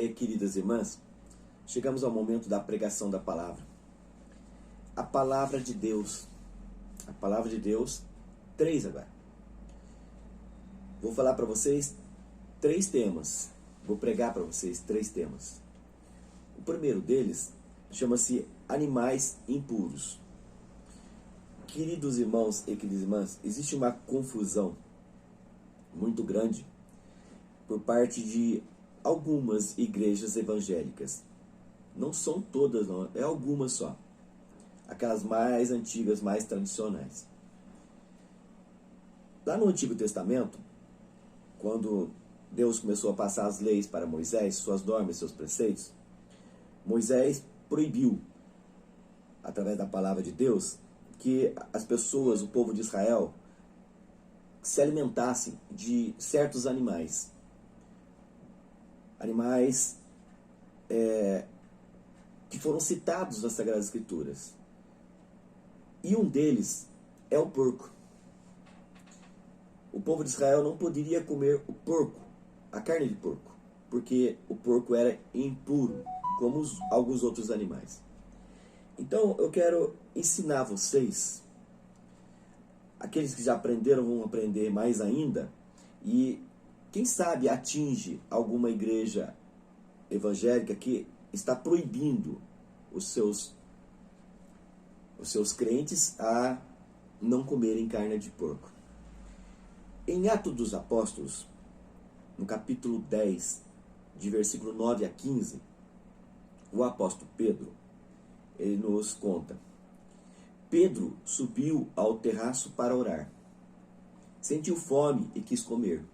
queridas irmãs, chegamos ao momento da pregação da palavra. A palavra de Deus. A palavra de Deus, 3 agora. Vou falar para vocês 3 temas. Vou pregar para vocês 3 temas. O primeiro deles chama-se animais impuros. Queridos irmãos e queridas irmãs, existe uma confusão muito grande por parte de algumas igrejas evangélicas. Não são todas, não, é algumas só. Aquelas mais antigas, mais tradicionais. Lá no Antigo Testamento, quando Deus começou a passar as leis para Moisés, suas normas, seus preceitos, Moisés proibiu, através da palavra de Deus, que as pessoas, o povo de Israel, se alimentassem de certos animais. Animais que foram citados nas Sagradas Escrituras. E um deles é o porco. O povo de Israel não poderia comer o porco, a carne de porco, porque o porco era impuro, como alguns outros animais. Então eu quero ensinar vocês, aqueles que já aprenderam vão aprender mais ainda, e quem sabe atinge alguma igreja evangélica que está proibindo os seus crentes a não comerem carne de porco. Em Atos dos Apóstolos, no capítulo 10, de versículo 9 a 15, o apóstolo Pedro, ele nos conta: Pedro subiu ao terraço para orar. Sentiu fome e quis comer.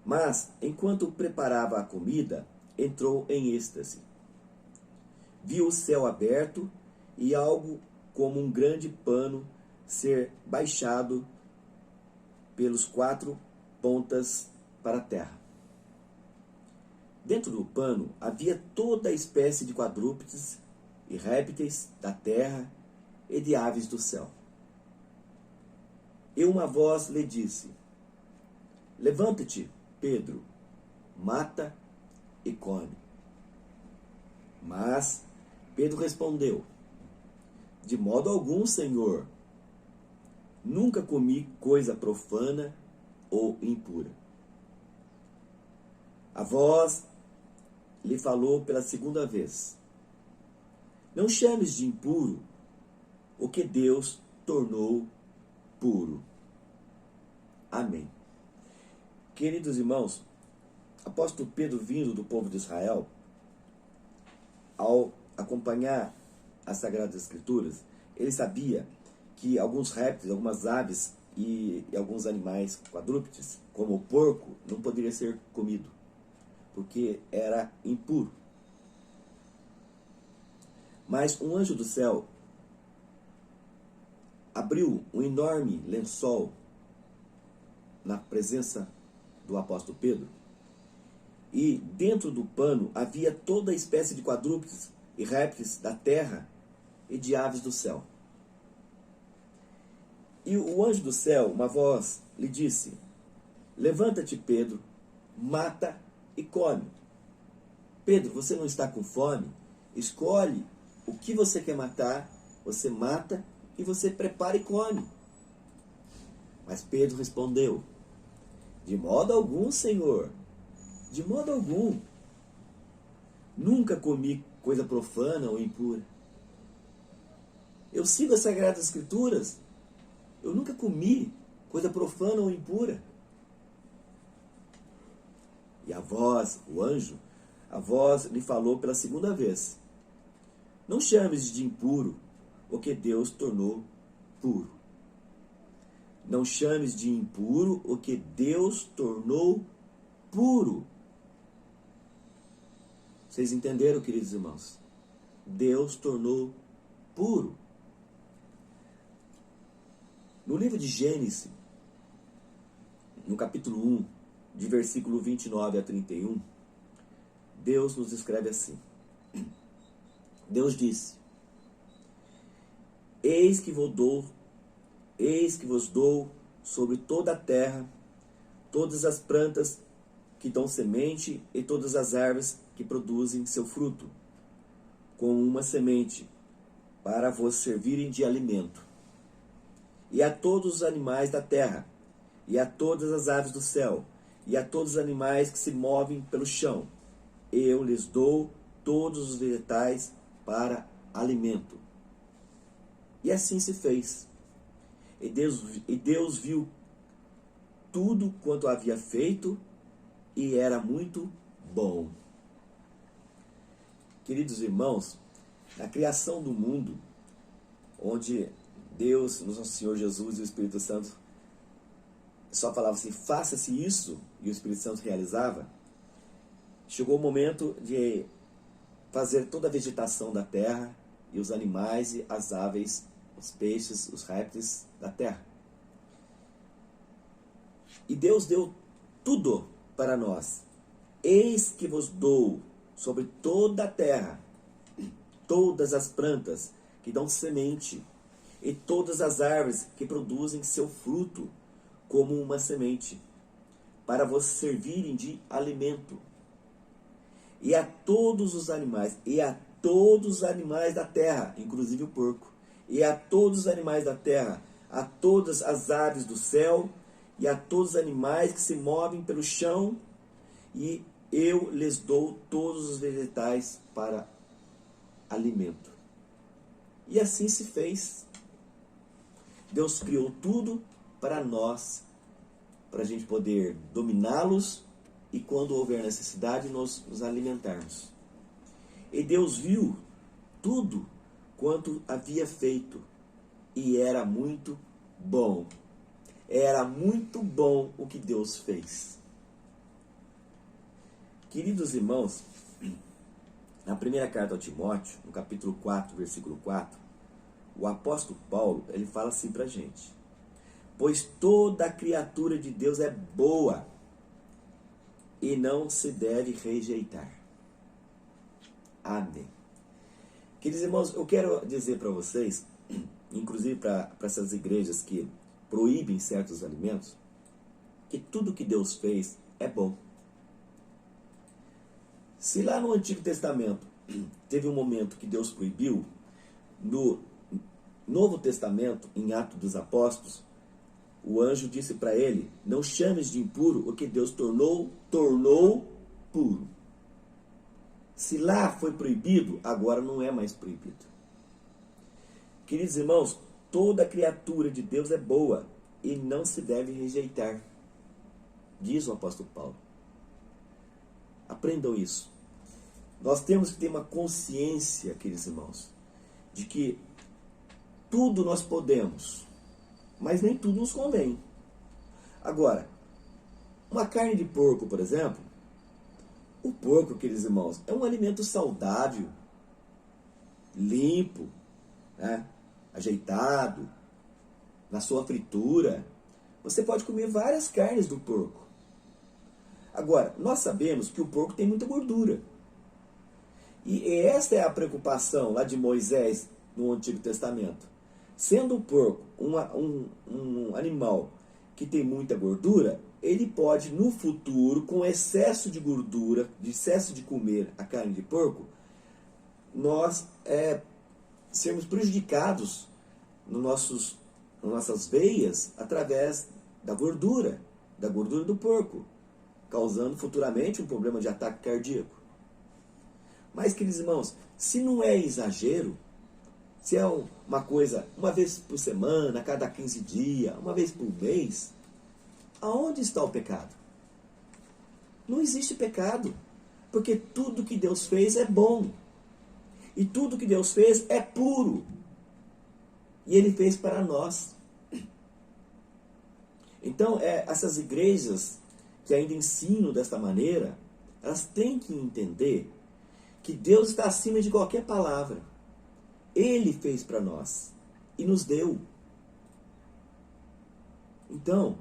Mas, enquanto preparava a comida, entrou em êxtase. Viu o céu aberto e algo como um grande pano ser baixado pelos 4 pontas para a terra. Dentro do pano havia toda a espécie de quadrúpedes e répteis da terra e de aves do céu. E uma voz lhe disse: Levanta-te, Pedro, mata e come. Mas Pedro respondeu: De modo algum, Senhor. Nunca comi coisa profana ou impura. A voz lhe falou pela segunda vez: Não chames de impuro o que Deus tornou puro. Amém. Queridos irmãos, apóstolo Pedro, vindo do povo de Israel, ao acompanhar as Sagradas Escrituras, ele sabia que alguns répteis, algumas aves e alguns animais quadrúpedes, como o porco, não poderia ser comido, porque era impuro. Mas um anjo do céu abriu um enorme lençol na presença do apóstolo Pedro, e dentro do pano havia toda a espécie de quadrúpedes e répteis da terra e de aves do céu. E o anjo do céu, uma voz, lhe disse: Levanta-te, Pedro, mata e come. Pedro, você não está com fome? Escolhe o que você quer matar, você mata e você prepara e come. Mas Pedro respondeu: De modo algum, Senhor, de modo algum. Nunca comi coisa profana ou impura. Eu sigo as Sagradas Escrituras. Eu nunca comi coisa profana ou impura. E a voz, o anjo, a voz lhe falou pela segunda vez: Não chames de impuro o que Deus tornou puro. Não chames de impuro o que Deus tornou puro. Vocês entenderam, queridos irmãos? Deus tornou puro. No livro de Gênesis, no capítulo 1, de versículo 29 a 31, Deus nos escreve assim: Deus disse: Eis que vos dou sobre toda a terra todas as plantas que dão semente e todas as árvores que produzem seu fruto, com uma semente, para vos servirem de alimento. E a todos os animais da terra, e a todas as aves do céu, e a todos os animais que se movem pelo chão, eu lhes dou todos os vegetais para alimento. E assim se fez. E Deus viu tudo quanto havia feito, e era muito bom. Queridos irmãos, na criação do mundo, onde Deus, nosso Senhor Jesus e o Espírito Santo só falavam assim, faça-se isso, e o Espírito Santo realizava, chegou o momento de fazer toda a vegetação da terra, e os animais, e as aves, os peixes, os répteis da terra. E Deus deu tudo para nós. Eis que vos dou sobre toda a terra todas as plantas que dão semente, e todas as árvores que produzem seu fruto, como uma semente, para vos servirem de alimento. E a todos os animais, da terra, inclusive o porco, e a todos os animais da terra, a todas as aves do céu, e a todos os animais que se movem pelo chão, e eu lhes dou todos os vegetais para alimento. E assim se fez. Deus criou tudo para nós, para a gente poder dominá-los e, quando houver necessidade, nos alimentarmos. E Deus viu tudo quanto havia feito, e era muito bom. Era muito bom o que Deus fez. Queridos irmãos, na primeira carta ao Timóteo, no capítulo 4, versículo 4, o apóstolo Paulo, ele fala assim para a gente: pois toda a criatura de Deus é boa e não se deve rejeitar. Amém. Queridos irmãos, eu quero dizer para vocês, inclusive para essas igrejas que proíbem certos alimentos, que tudo que Deus fez é bom. Se lá no Antigo Testamento teve um momento que Deus proibiu, no Novo Testamento, em Atos dos Apóstolos, o anjo disse para ele: não chames de impuro o que Deus tornou puro. Se lá foi proibido, agora não é mais proibido. Queridos irmãos, toda criatura de Deus é boa e não se deve rejeitar, diz o apóstolo Paulo. Aprendam isso. Nós temos que ter uma consciência, queridos irmãos, de que tudo nós podemos, mas nem tudo nos convém. Agora, uma carne de porco, por exemplo, o porco, queridos irmãos, é um alimento saudável, limpo, né? Ajeitado, na sua fritura. Você pode comer várias carnes do porco. Agora, nós sabemos que o porco tem muita gordura. E esta é a preocupação lá de Moisés no Antigo Testamento. Sendo o porco um animal que tem muita gordura, ele pode no futuro, com excesso de gordura, de excesso de comer a carne de porco, nós sermos prejudicados nas nossas veias através da gordura do porco, causando futuramente um problema de ataque cardíaco. Mas, queridos irmãos, se não é exagero, se é uma coisa uma vez por semana, a cada 15 dias, uma vez por mês, aonde está o pecado? Não existe pecado, porque tudo que Deus fez é bom. E tudo que Deus fez é puro. E Ele fez para nós. Então, essas igrejas que ainda ensinam desta maneira, elas têm que entender que Deus está acima de qualquer palavra. Ele fez para nós e nos deu. Então,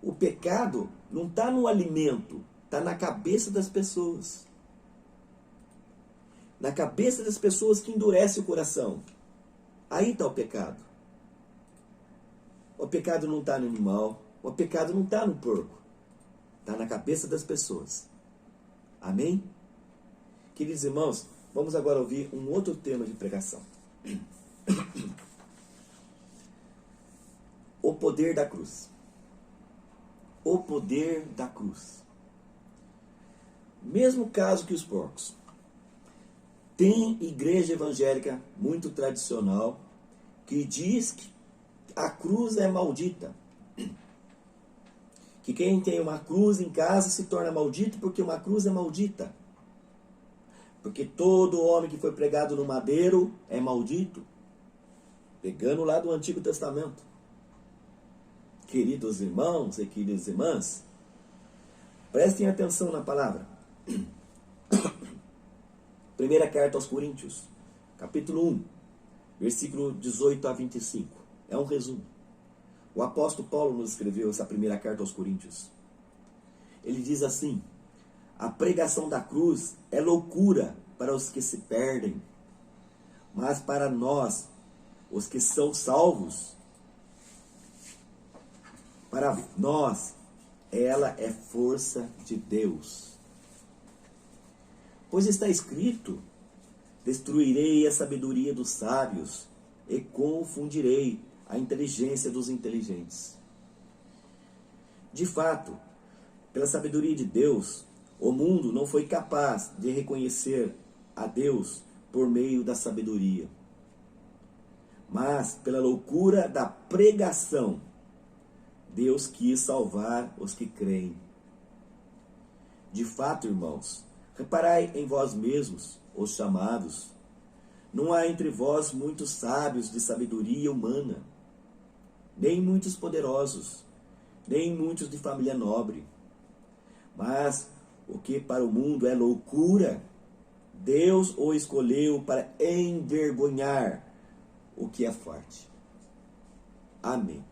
o pecado não está no alimento, está na cabeça das pessoas. Na cabeça das pessoas que endurece o coração. Aí está o pecado. O pecado não está no animal, o pecado não está no porco. está na cabeça das pessoas. Amém? Queridos irmãos, vamos agora ouvir um outro tema de pregação. O poder da cruz. O poder da cruz. Mesmo caso que os porcos. Tem igreja evangélica muito tradicional que diz que a cruz é maldita. Que quem tem uma cruz em casa se torna maldito porque uma cruz é maldita. Porque todo homem que foi pregado no madeiro é maldito. Pegando lá do Antigo Testamento. Queridos irmãos e queridas irmãs, prestem atenção na palavra. Primeira carta aos Coríntios, capítulo 1, versículo 18 a 25. É um resumo. O apóstolo Paulo nos escreveu essa primeira carta aos Coríntios. Ele diz assim: a pregação da cruz é loucura para os que se perdem, mas para nós, os que são salvos, para nós, ela é força de Deus. Pois está escrito: destruirei a sabedoria dos sábios e confundirei a inteligência dos inteligentes. De fato, pela sabedoria de Deus, o mundo não foi capaz de reconhecer a Deus por meio da sabedoria. Mas, pela loucura da pregação, Deus quis salvar os que creem. De fato, irmãos, reparai em vós mesmos, os chamados. Não há entre vós muitos sábios de sabedoria humana, nem muitos poderosos, nem muitos de família nobre. Mas o que para o mundo é loucura, Deus o escolheu para envergonhar o que é forte. Amém.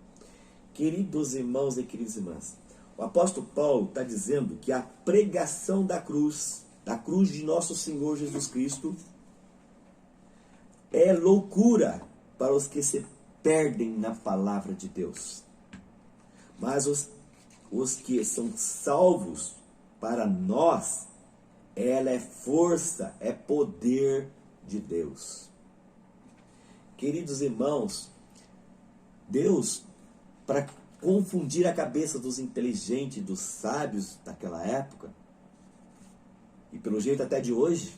Queridos irmãos e queridas irmãs, o apóstolo Paulo está dizendo que a pregação da cruz de nosso Senhor Jesus Cristo, é loucura para os que se perdem na palavra de Deus. Mas os que são salvos, para nós, ela é força, é poder de Deus. Queridos irmãos, Deus, para confundir a cabeça dos inteligentes, dos sábios daquela época, e pelo jeito até de hoje,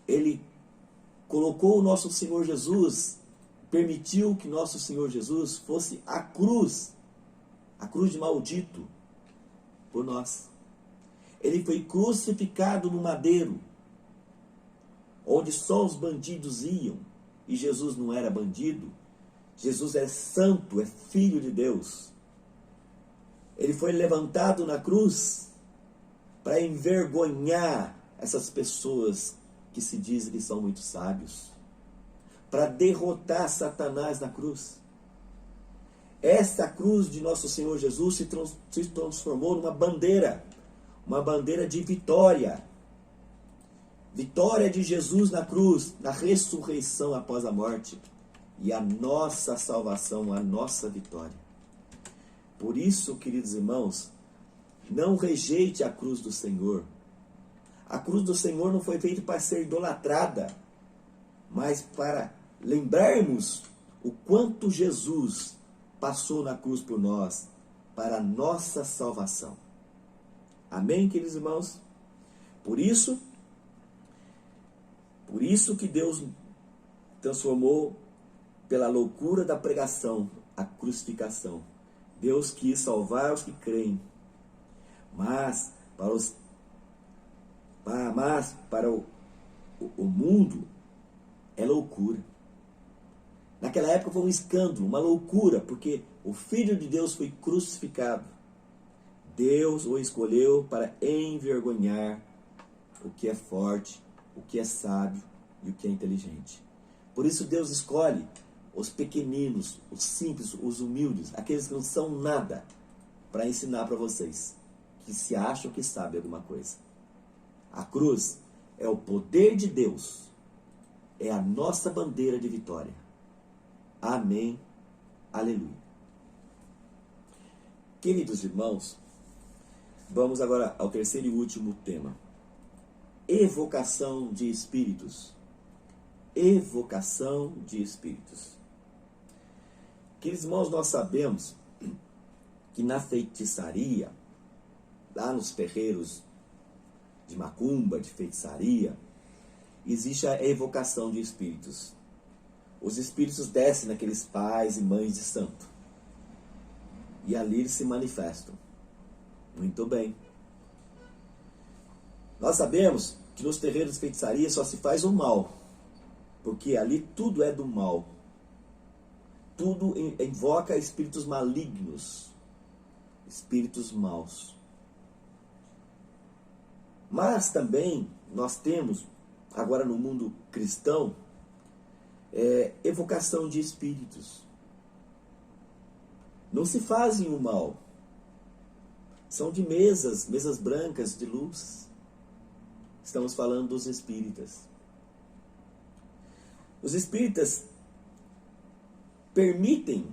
Ele colocou o nosso Senhor Jesus, permitiu que nosso Senhor Jesus fosse a cruz de maldito, por nós. Ele foi crucificado no madeiro, onde só os bandidos iam, e Jesus não era bandido. Jesus é santo, é filho de Deus. Ele foi levantado na cruz para envergonhar essas pessoas que se dizem que são muito sábios, para derrotar Satanás na cruz. Esta cruz de nosso Senhor Jesus se transformou numa bandeira, uma bandeira de vitória. Vitória de Jesus na cruz, na ressurreição após a morte, e a nossa salvação, a nossa vitória. Por isso, queridos irmãos, não rejeite a cruz do Senhor. A cruz do Senhor não foi feita para ser idolatrada, mas para lembrarmos o quanto Jesus passou na cruz por nós, para a nossa salvação. Amém, queridos irmãos? Por isso que Deus transformou pela loucura da pregação a crucificação. Deus quis salvar os que creem, mas para o mundo é loucura. Naquela época foi um escândalo, uma loucura, porque o Filho de Deus foi crucificado. Deus o escolheu para envergonhar o que é forte, o que é sábio e o que é inteligente. Por isso Deus escolhe os pequeninos, os simples, os humildes, aqueles que não são nada, para ensinar para vocês, que se acham que sabem alguma coisa. A cruz é o poder de Deus, é a nossa bandeira de vitória. Amém. Aleluia. Queridos irmãos, vamos agora ao terceiro e último tema. Evocação de espíritos. Evocação de espíritos. Queridos irmãos, nós sabemos que na feitiçaria, lá nos terreiros de macumba, de feitiçaria, existe a evocação de espíritos. Os espíritos descem naqueles pais e mães de santo. E ali eles se manifestam. Muito bem. Nós sabemos que nos terreiros de feitiçaria só se faz o mal. Porque ali tudo é do mal. Tudo invoca espíritos malignos. Espíritos maus. Mas também nós temos, agora no mundo cristão, evocação de espíritos. Não se fazem o mal. São de mesas brancas de luz. Estamos falando dos espíritas. Os espíritas permitem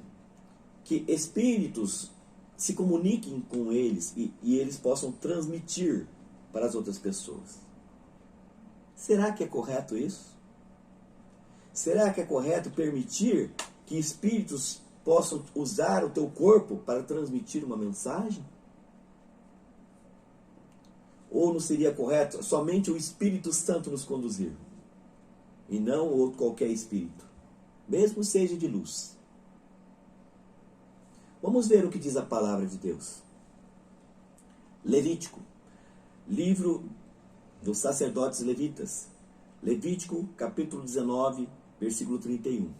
que espíritos se comuniquem com eles e eles possam transmitir para as outras pessoas. Será que é correto isso? Será que é correto permitir que espíritos possam usar o teu corpo para transmitir uma mensagem? Ou não seria correto somente o Espírito Santo nos conduzir? E não outro qualquer espírito, mesmo seja de luz. Vamos ver o que diz a palavra de Deus. Levítico, livro dos sacerdotes levitas. Levítico, capítulo 19, versículo 31.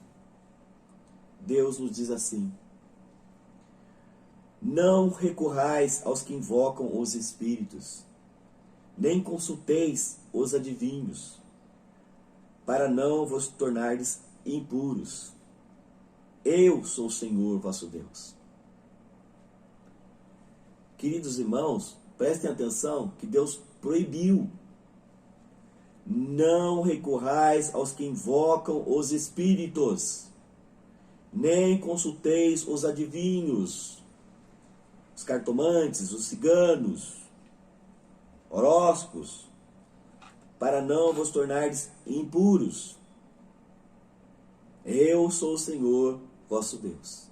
Deus nos diz assim: não recorrais aos que invocam os espíritos, nem consulteis os adivinhos, para não vos tornardes impuros. Eu sou o Senhor vosso Deus. Queridos irmãos, prestem atenção que Deus proibiu. Não recorrais aos que invocam os espíritos, nem consulteis os adivinhos, os cartomantes, os ciganos, horóscopos, para não vos tornardes impuros. Eu sou o Senhor vosso Deus.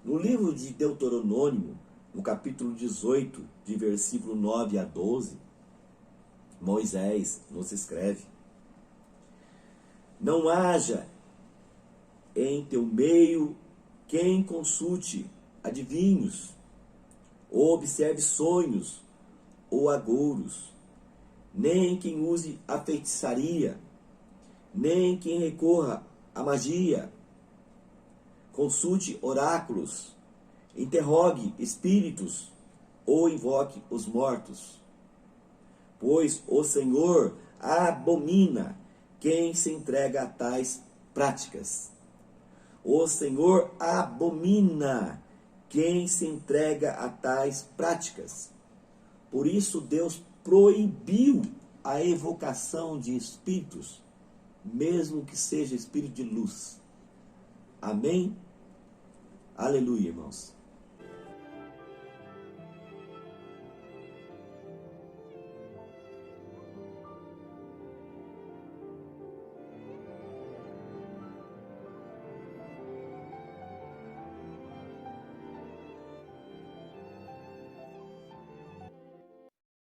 No livro de Deuteronômio, no capítulo 18, de versículo 9 a 12, Moisés nos escreve: não haja em teu meio quem consulte adivinhos, ou observe sonhos, ou agouros, nem quem use a feitiçaria, nem quem recorra à magia. Consulte oráculos, interrogue espíritos, ou invoque os mortos. Pois o Senhor abomina quem se entrega a tais práticas. O Senhor abomina quem se entrega a tais práticas. Por isso Deus proibiu a evocação de espíritos, mesmo que seja espírito de luz. Amém? Aleluia, irmãos.